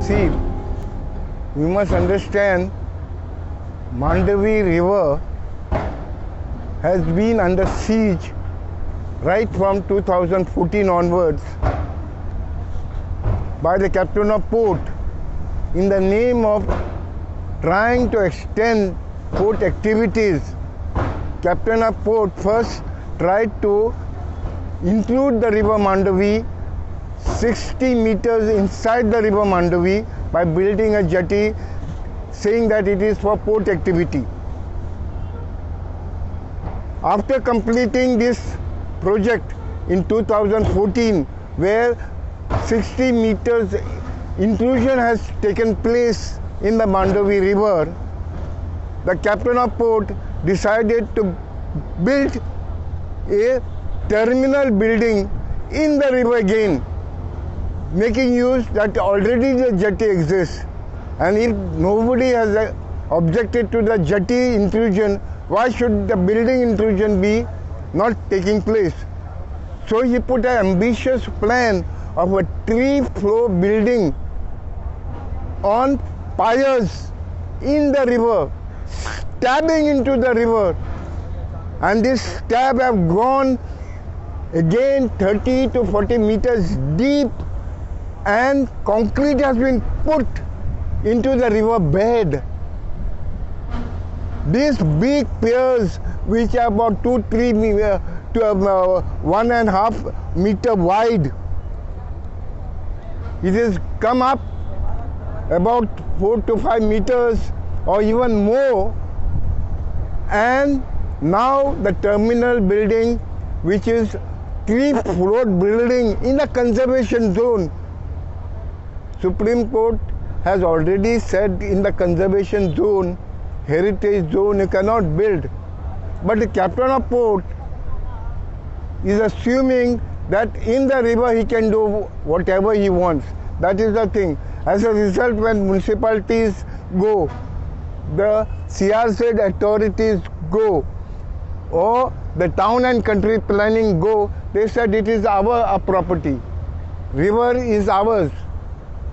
See, we must understand Mandavi River has been under siege right from 2014 onwards by the captain of port in the name of trying to extend port activities. Captain of port first tried to include the river Mandavi 60 meters inside the river Mandavi by building a jetty, saying that it is for port activity. After completing this project in 2014, where 60 meters intrusion has taken place in the Mandavi river, the captain of port decided to build a terminal building in the river again, making use that already the jetty exists. And if nobody has objected to the jetty intrusion, why should the building intrusion be not taking place? So he put an ambitious plan of a 3-floor building on piers in the river, stabbing into the river. And this stab have gone again 30 to 40 meters deep, and concrete has been put into the river bed. These big piers, which are about 1.5 meter wide, it has come up about 4 to 5 meters or even more, and now the terminal building, which is 3-floor building in a conservation zone. Supreme Court has already said in the conservation zone, heritage zone, you cannot build. But the captain of port is assuming that in the river he can do whatever he wants. That is the thing. As a result, when municipalities go, the CRZ authorities go, or the town and country planning go, they said it is our property. River is ours.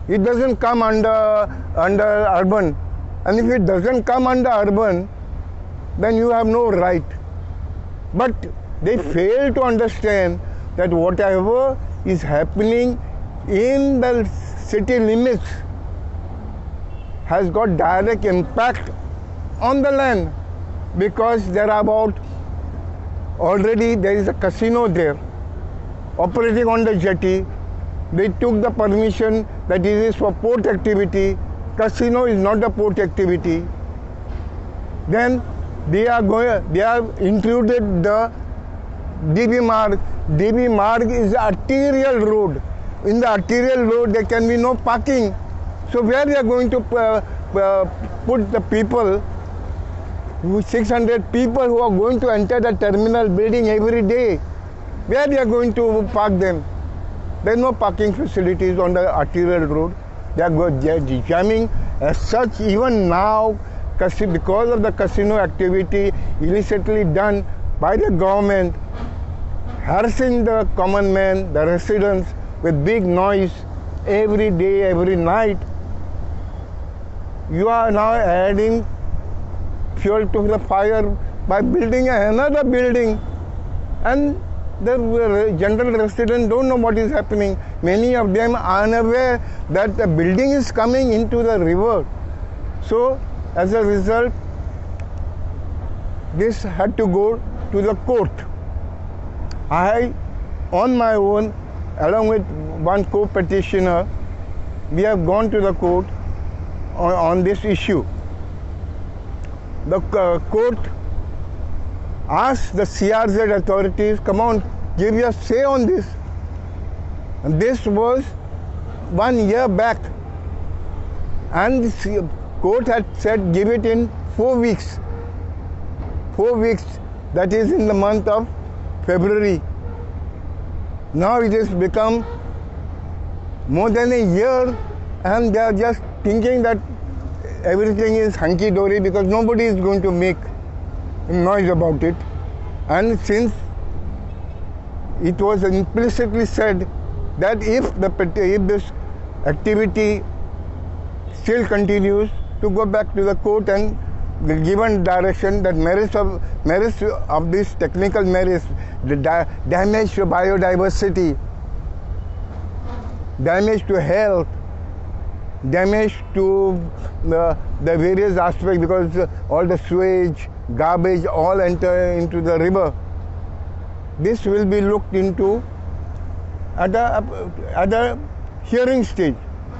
It doesn't come under urban. And if it doesn't come under urban, then you have no right. But they fail to understand that whatever is happening in the city limits has got direct impact on the land, because there are already there is a casino there operating on the jetty. They took the permission that it is for port activity. Casino is not a port activity. Then they have included the DB Marg. DB Marg is arterial road. In the arterial road there can be no parking. So where they are going to put the people, 600 people who are going to enter the terminal building every day, where they are going to park them? There are no parking facilities on the arterial road. They are jamming. As such, even now, because of the casino activity illicitly done by the government, harassing the common man, the residents, with big noise every day, every night, you are now adding fuel to the fire by building another building, and the general residents don't know what is happening. Many of them are unaware that the building is coming into the river. So as a result, this had to go to the court. I, on my own, along with one co-petitioner, we have gone to the court on this issue. The court asked the CRZ authorities, come on, give your say on this. And this was 1 year back. And the court had said give it in 4 weeks. 4 weeks, that is in the month of February. Now it has become more than a year, and they are just thinking that everything is hunky-dory because nobody is going to make noise about it. And since it was implicitly said that if this activity still continues to go back to the court and the given direction that merits of this technical merits, the damage to biodiversity, damage to health, damage to the various aspects, because all the sewage, garbage all enter into the river. This will be looked into at a hearing stage.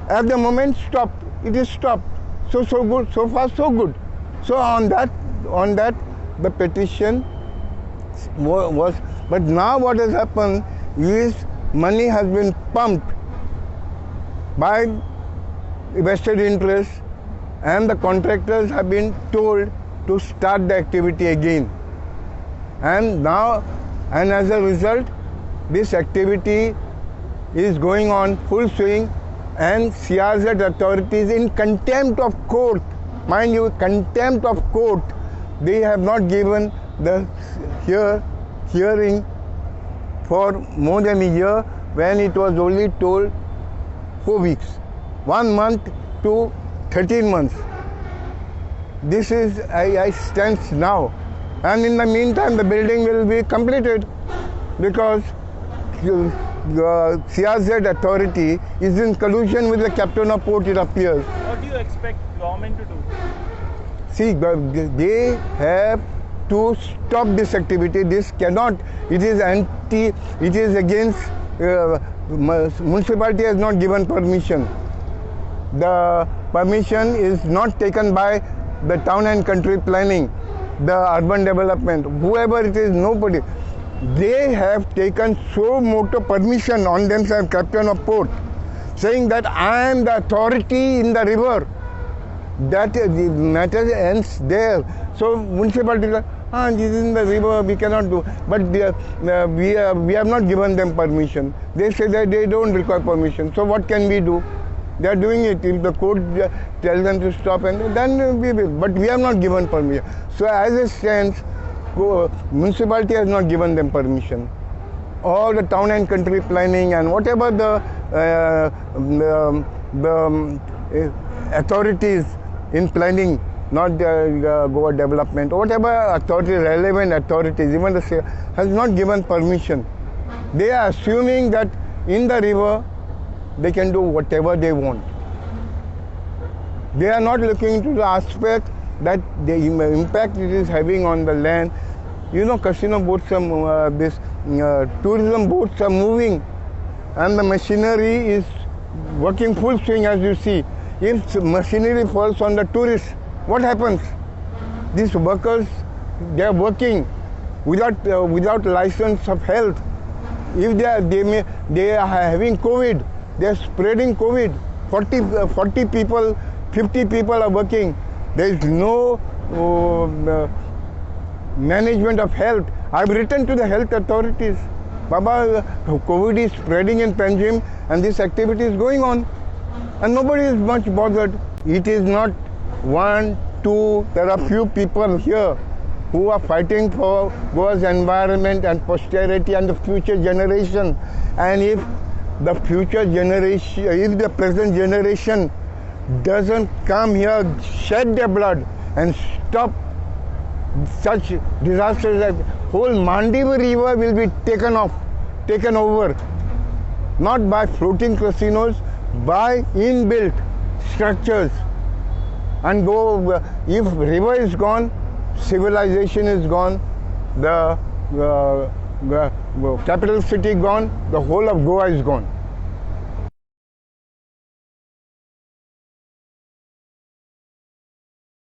At the moment, stopped. It is stopped. So good. So far, so good. So on that, the petition was. But now what has happened is money has been pumped by vested interests, and the contractors have been told to start the activity again. And now, and as a result, this activity is going on full swing, and CRZ authorities in contempt of court, mind you, contempt of court, they have not given the hearing for more than a year when it was only told 4 weeks, 1 month to 13 months. This is I stands now, and in the meantime the building will be completed, because the CRZ authority is in collusion with the captain of port, it appears. What do you expect government to do? See, they have to stop this activity. This cannot, it is against, municipality has not given permission. The permission is not taken by the town and country planning, the urban development, whoever it is, nobody. They have taken so moto permission on themselves, captain of port, saying that I am the authority in the river. That the matter ends there. So municipality, this is in the river, we cannot do. But we have not given them permission. They say that they don't require permission. So what can we do? They are doing it. If the court tells them to stop, and then we will. But we have not given permission. So as it stands, municipality has not given them permission. All the town and country planning and whatever the authorities in planning, not Goa development, whatever authority, relevant authorities, even the state, has not given permission. They are assuming that in the river they can do whatever they want. They are not looking into the aspect that the impact it is having on the land. You know, casino boats are, tourism boats are moving, and the machinery is working full swing, as you see. If machinery falls on the tourists, what happens? These workers, they are working without license of health. If they are having COVID, they are spreading COVID. 40 people, 50 people are working. There is no management of health. I've written to the health authorities. Baba, COVID is spreading in Panjim, and this activity is going on, and nobody is much bothered. It is not 1, 2, there are few people here who are fighting for Goa's environment and posterity and the future generation. And if the future generation, if the present generation doesn't come here, shed their blood and stop such disasters, that whole Mandiva river will be taken over, not by floating casinos, by inbuilt structures. And if river is gone, civilization is gone, the capital city gone, the whole of Goa is gone.